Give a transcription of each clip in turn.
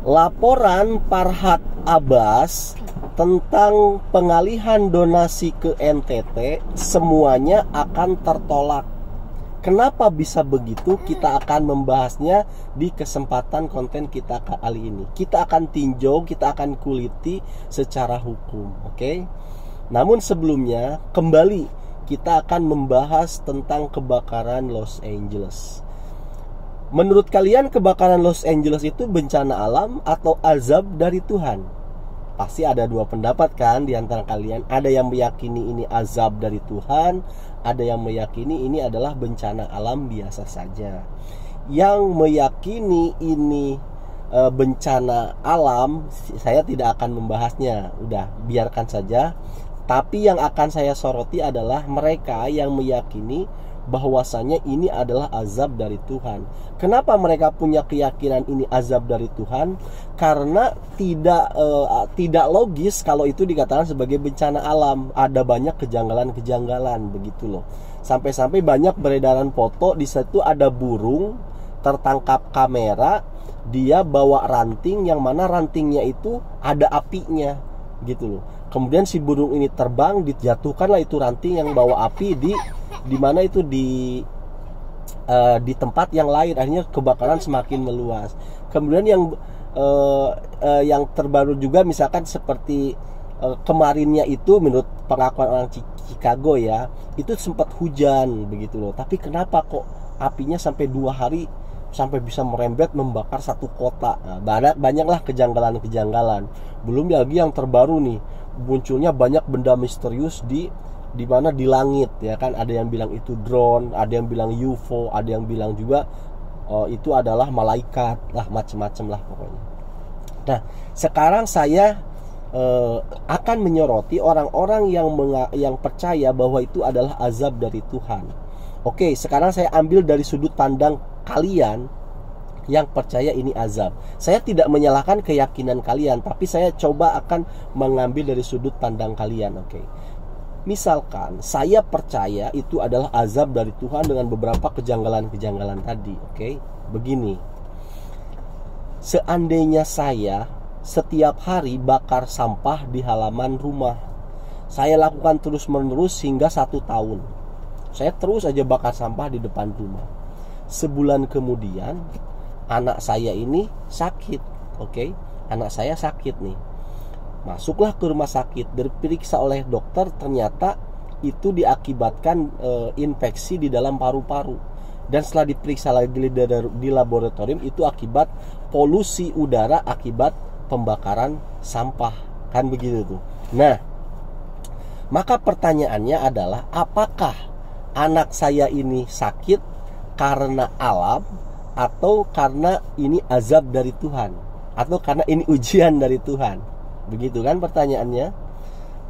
Laporan Farhad Abbas tentang pengalihan donasi ke NTT semuanya akan tertolak. Kenapa bisa begitu? Kita akan membahasnya di kesempatan konten kita kali ini. Kita akan tinjau, kita akan kuliti secara hukum, oke? Namun sebelumnya, kembali kita akan membahas tentang kebakaran Los Angeles. Menurut kalian kebakaran Los Angeles itu bencana alam atau azab dari Tuhan? Pasti ada dua pendapat kan di antara kalian. Ada yang meyakini ini azab dari Tuhan, ada yang meyakini ini adalah bencana alam biasa saja. Yang meyakini ini bencana alam, saya tidak akan membahasnya. Udah, biarkan saja. Tapi yang akan saya soroti adalah mereka yang meyakini bahwasanya ini adalah azab dari Tuhan. Kenapa mereka punya keyakinan ini azab dari Tuhan? Karena tidak logis kalau itu dikatakan sebagai bencana alam. Ada banyak kejanggalan-kejanggalan begitu loh. Sampai-sampai banyak beredaran foto di situ ada burung tertangkap kamera, dia bawa ranting yang mana rantingnya itu ada apinya gitu loh. Kemudian si burung ini terbang, dijatuhkanlah itu ranting yang bawa api di mana itu di tempat yang lain, akhirnya kebakaran semakin meluas. Kemudian yang terbaru juga misalkan seperti kemarinnya itu menurut pengakuan orang Chicago ya, itu sempat hujan begitu loh. Tapi kenapa kok apinya sampai 2 hari sampai bisa merembet membakar satu kota? Nah, banyaklah kejanggalan-kejanggalan. Belum lagi yang terbaru nih, munculnya banyak benda misterius di mana di langit ya kan. Ada yang bilang itu drone, ada yang bilang UFO, ada yang bilang juga itu adalah malaikat lah, macam-macam lah pokoknya. Nah, sekarang saya akan menyoroti orang-orang yang percaya bahwa itu adalah azab dari Tuhan. Oke, sekarang saya ambil dari sudut pandang kalian yang percaya ini azab. Saya tidak menyalahkan keyakinan kalian, tapi saya coba akan mengambil dari sudut pandang kalian, oke. Misalkan saya percaya itu adalah azab dari Tuhan dengan beberapa kejanggalan-kejanggalan tadi, oke. Begini, seandainya saya setiap hari bakar sampah di halaman rumah, saya lakukan terus-menerus hingga 1 tahun. Saya terus aja bakar sampah di depan rumah. Sebulan kemudian anak saya ini sakit, oke. Anak saya sakit nih. Masuklah ke rumah sakit, diperiksa oleh dokter, ternyata itu diakibatkan infeksi di dalam paru-paru. Dan setelah diperiksa lagi di laboratorium, itu akibat polusi udara akibat pembakaran sampah. Kan begitu tuh. Nah, maka pertanyaannya adalah, apakah anak saya ini sakit karena alam atau karena ini azab dari Tuhan, atau karena ini ujian dari Tuhan? Begitu kan pertanyaannya.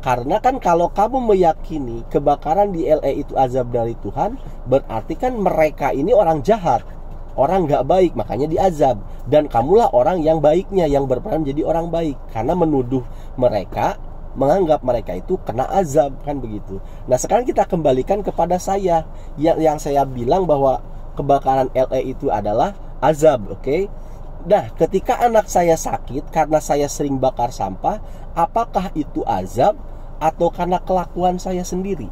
Karena kan kalau kamu meyakini kebakaran di LA itu azab dari Tuhan, berarti kan mereka ini orang jahat, orang gak baik, makanya diazab. Dan kamulah orang yang baiknya, yang berperan jadi orang baik, karena menuduh mereka, menganggap mereka itu kena azab, kan begitu. Nah, sekarang kita kembalikan kepada saya yang saya bilang bahwa kebakaran LA itu adalah azab, oke? Nah, ketika anak saya sakit karena saya sering bakar sampah, apakah itu azab atau karena kelakuan saya sendiri?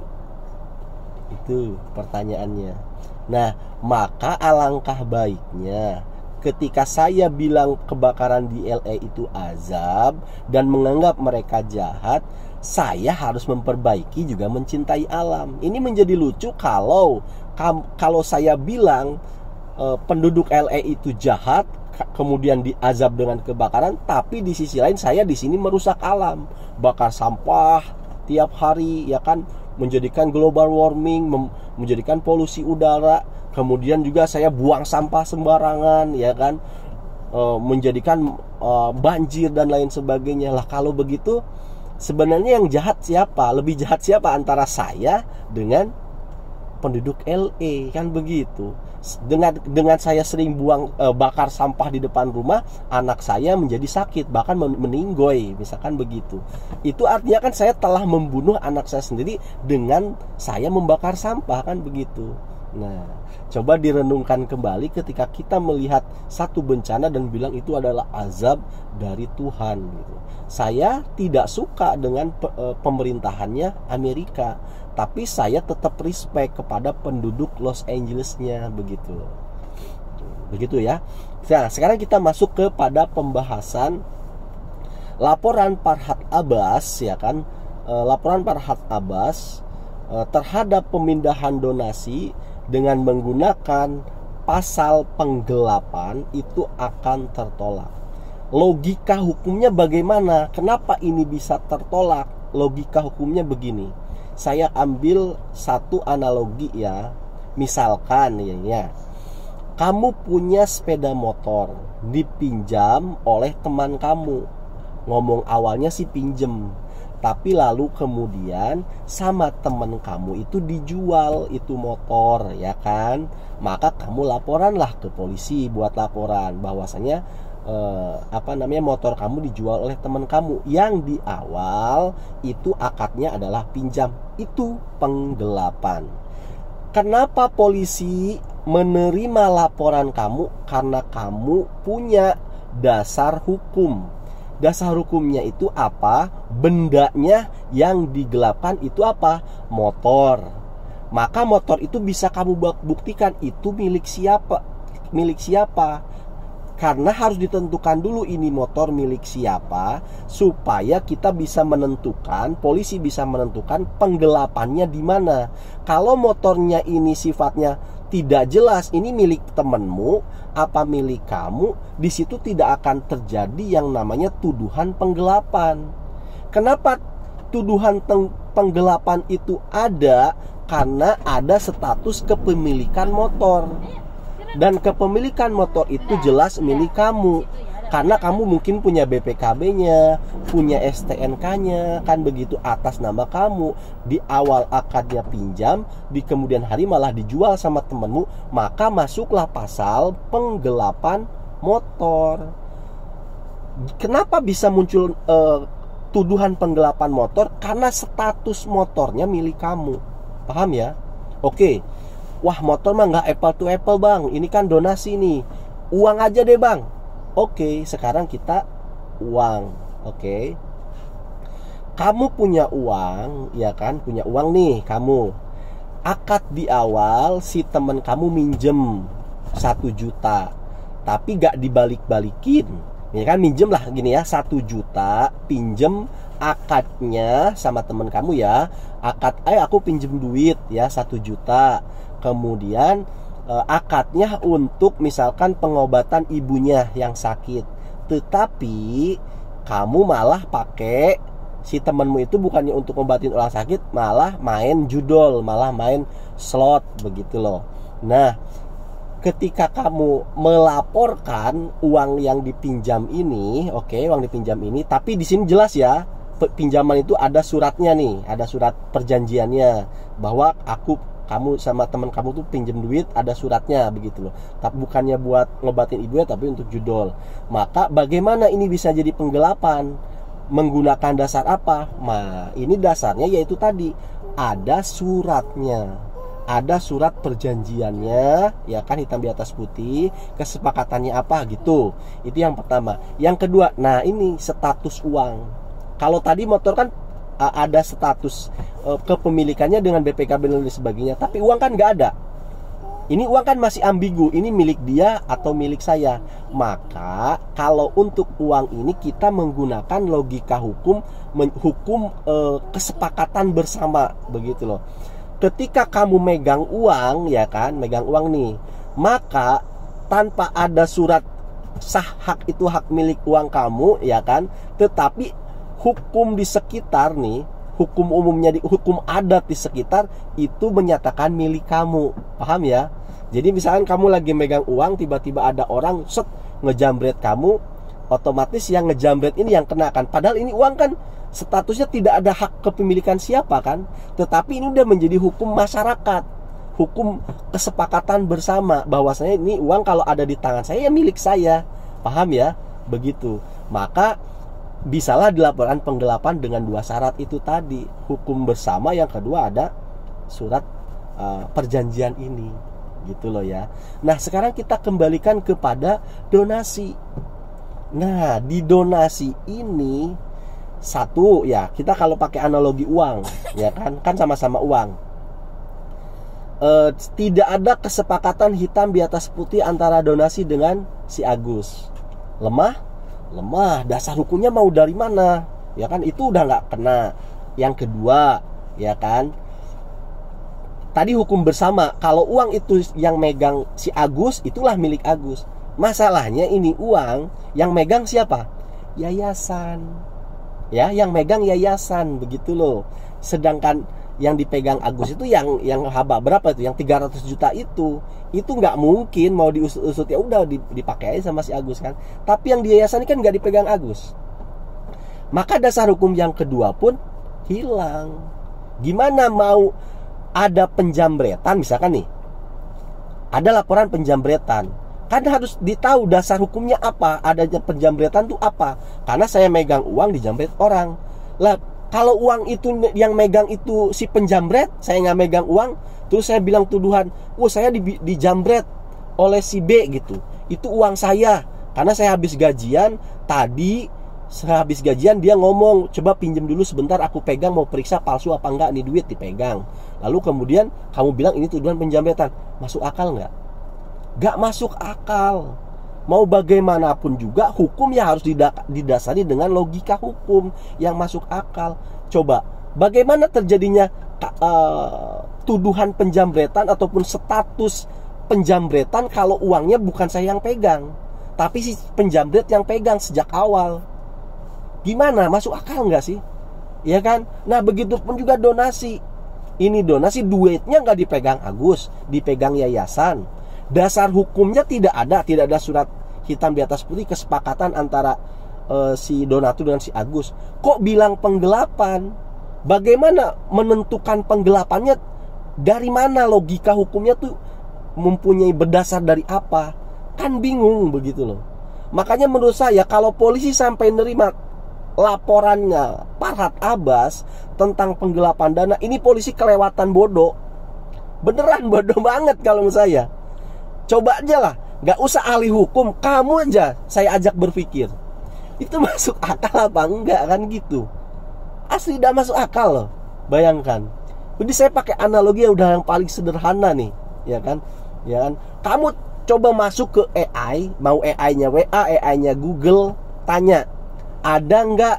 Itu pertanyaannya. Nah, maka alangkah baiknya ketika saya bilang kebakaran di LA itu azab dan menganggap mereka jahat, saya harus memperbaiki juga mencintai alam. Ini menjadi lucu kalau saya bilang penduduk LA itu jahat, kemudian diazab dengan kebakaran, tapi di sisi lain saya di sini merusak alam, bakar sampah tiap hari ya kan, menjadikan global warming, menjadikan polusi udara, kemudian juga saya buang sampah sembarangan ya kan, menjadikan banjir dan lain sebagainya. Lah kalau begitu sebenarnya yang jahat siapa? Lebih jahat siapa antara saya dengan penduduk LA, kan begitu. Dengan saya sering bakar sampah di depan rumah, anak saya menjadi sakit, bahkan meninggoy, misalkan begitu. Itu artinya kan saya telah membunuh anak saya sendiri dengan saya membakar sampah, kan begitu. Nah, coba direnungkan kembali ketika kita melihat satu bencana dan bilang itu adalah azab dari Tuhan gitu. Saya tidak suka dengan pemerintahannya Amerika, tapi saya tetap respect kepada penduduk Los Angeles-nya begitu. Begitu ya. Nah, sekarang kita masuk kepada pembahasan laporan Farhad Abbas, ya kan? Laporan Farhad Abbas terhadap pemindahan donasi dengan menggunakan pasal penggelapan itu akan tertolak. Logika hukumnya bagaimana? Kenapa ini bisa tertolak? Logika hukumnya begini. Saya ambil satu analogi ya. Misalkan ya, kamu punya sepeda motor dipinjam oleh teman kamu. Ngomong awalnya sih pinjem, tapi lalu kemudian sama temen kamu itu dijual itu motor, ya kan? Maka kamu laporanlah ke polisi, buat laporan bahwasanya motor kamu dijual oleh teman kamu yang di awal itu akadnya adalah pinjam. Itu penggelapan. Kenapa polisi menerima laporan kamu? Karena kamu punya dasar hukum. Dasar hukumnya itu apa? Bendanya yang digelapkan itu apa? Motor. Maka motor itu bisa kamu buktikan itu milik siapa? Milik siapa? Karena harus ditentukan dulu ini motor milik siapa, supaya kita bisa menentukan, polisi bisa menentukan penggelapannya di mana. Kalau motornya ini sifatnya tidak jelas, ini milik temenmu apa milik kamu, di situ tidak akan terjadi yang namanya tuduhan penggelapan. Kenapa tuduhan penggelapan itu ada? Karena ada status kepemilikan motor. Dan kepemilikan motor itu jelas milik kamu. Karena kamu mungkin punya BPKB-nya, punya STNK-nya, kan begitu, atas nama kamu. Di awal akadnya pinjam, di kemudian hari malah dijual sama temenmu, maka masuklah pasal penggelapan motor. Kenapa bisa muncul tuduhan penggelapan motor? Karena status motornya milik kamu. Paham ya? Oke. Wah, motor mah nggak apple to apple bang, ini kan donasi nih, uang aja deh bang. Oke, sekarang kita uang. Oke, kamu punya uang, ya kan, punya uang nih kamu. Akad di awal si temen kamu minjem 1 juta, tapi nggak dibalik-balikin, ya kan, minjem lah gini ya, 1 juta pinjem. Akadnya sama temen kamu ya, akad aku pinjem duit ya 1 juta. Kemudian akadnya untuk misalkan pengobatan ibunya yang sakit, tetapi kamu malah pakai, si temanmu itu bukannya untuk ngobatin orang sakit, malah main judol, malah main slot begitu loh. Nah, ketika kamu melaporkan uang yang dipinjam ini, oke, uang dipinjam ini, tapi di sini jelas ya, pinjaman itu ada suratnya nih, ada surat perjanjiannya bahwa kamu sama teman kamu tuh pinjam duit, ada suratnya begitu loh. Tapi bukannya buat ngobatin ibunya, tapi untuk judol. Maka bagaimana ini bisa jadi penggelapan? Menggunakan dasar apa? Nah, ini dasarnya yaitu tadi ada suratnya. Ada surat perjanjiannya, ya kan, hitam di atas putih, kesepakatannya apa gitu. Itu yang pertama. Yang kedua, nah ini status uang. Kalau tadi motor kan ada status kepemilikannya dengan BPKB dan sebagainya, tapi uang kan nggak ada. Ini uang kan masih ambigu, ini milik dia atau milik saya. Maka kalau untuk uang ini kita menggunakan logika hukum, kesepakatan bersama begitu loh. Ketika kamu megang uang, ya kan, megang uang nih, maka tanpa ada surat sah hak itu hak milik uang kamu, ya kan, tetapi hukum di sekitar nih, hukum umumnya, hukum adat di sekitar itu menyatakan milik kamu. Paham ya? Jadi misalkan kamu lagi megang uang, tiba-tiba ada orang ngejambret kamu, otomatis yang ngejambret ini yang kena kan. Padahal ini uang kan statusnya tidak ada hak kepemilikan siapa kan, tetapi ini udah menjadi hukum masyarakat, hukum kesepakatan bersama bahwasanya ini uang kalau ada di tangan saya ya milik saya. Paham ya? Begitu. Maka bisalah dilaporkan penggelapan dengan 2 syarat itu tadi, hukum bersama, yang kedua ada surat perjanjian ini, gitu loh ya. Nah, sekarang kita kembalikan kepada donasi. Nah, di donasi ini satu ya, kita kalau pakai analogi uang, ya kan sama-sama uang. Tidak ada kesepakatan hitam di atas putih antara donasi dengan si Agus. Lemah, dasar hukumnya mau dari mana? Ya kan, itu udah nggak kena. Yang kedua, ya kan, tadi hukum bersama, kalau uang itu yang megang si Agus, itulah milik Agus. Masalahnya ini uang yang megang siapa? Yayasan. Ya, yang megang yayasan, begitu loh. Sedangkan yang dipegang Agus itu yang haba berapa itu? Yang 300 juta itu nggak mungkin mau diusut-usut, ya udah dipakai aja sama si Agus kan. Tapi yang di yayasan ini kan nggak dipegang Agus. Maka dasar hukum yang kedua pun hilang. Gimana mau ada penjambretan, misalkan nih, ada laporan penjambretan, kan harus ditahu dasar hukumnya apa, adanya penjambretan itu apa. Karena saya megang uang, dijambret orang. Lah, kalau uang itu yang megang itu si penjambret, saya nggak megang uang, terus saya bilang tuduhan, saya dijambret oleh si B gitu, itu uang saya, karena saya habis gajian tadi. Sehabis gajian dia ngomong, coba pinjem dulu sebentar, aku pegang mau periksa palsu apa enggak nih, duit dipegang. Lalu kemudian kamu bilang ini tuduhan penjambretan. Masuk akal nggak? Nggak masuk akal. Mau bagaimanapun juga hukum ya harus didasari dengan logika hukum yang masuk akal. Coba bagaimana terjadinya tuduhan penjambretan ataupun status penjambretan kalau uangnya bukan saya yang pegang, tapi si penjambret yang pegang sejak awal. Gimana? Masuk akal nggak sih? Ya kan? Nah, begitu pun juga donasi. Ini donasi, duitnya nggak dipegang Agus, dipegang yayasan. Dasar hukumnya tidak ada surat hitam di atas putih kesepakatan antara si donatur dengan si Agus. Kok bilang penggelapan? Bagaimana menentukan penggelapannya? Dari mana logika hukumnya tuh mempunyai berdasar dari apa? Kan bingung begitu loh. Makanya menurut saya kalau polisi sampai nerima laporannya Farhad Abbas tentang penggelapan dana, ini polisi kelewatan bodoh. Beneran bodoh banget kalau menurut saya. Coba aja lah, gak usah ahli hukum, kamu aja saya ajak berpikir, itu masuk akal apa enggak kan gitu. Asli gak masuk akal loh. Bayangkan. Jadi saya pakai analogi yang udah yang paling sederhana nih, ya kan? Ya kan? Kamu coba masuk ke AI, mau AI-nya WA, AI-nya Google, tanya, ada nggak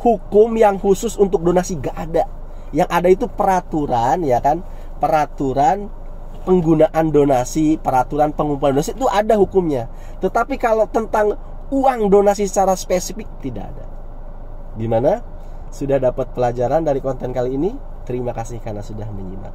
hukum yang khusus untuk donasi? Gak ada. Yang ada itu peraturan, ya kan? Peraturan penggunaan donasi, peraturan pengumpulan donasi itu ada hukumnya. Tetapi kalau tentang uang donasi secara spesifik tidak ada. Gimana? Sudah dapat pelajaran dari konten kali ini? Terima kasih karena sudah menyimak.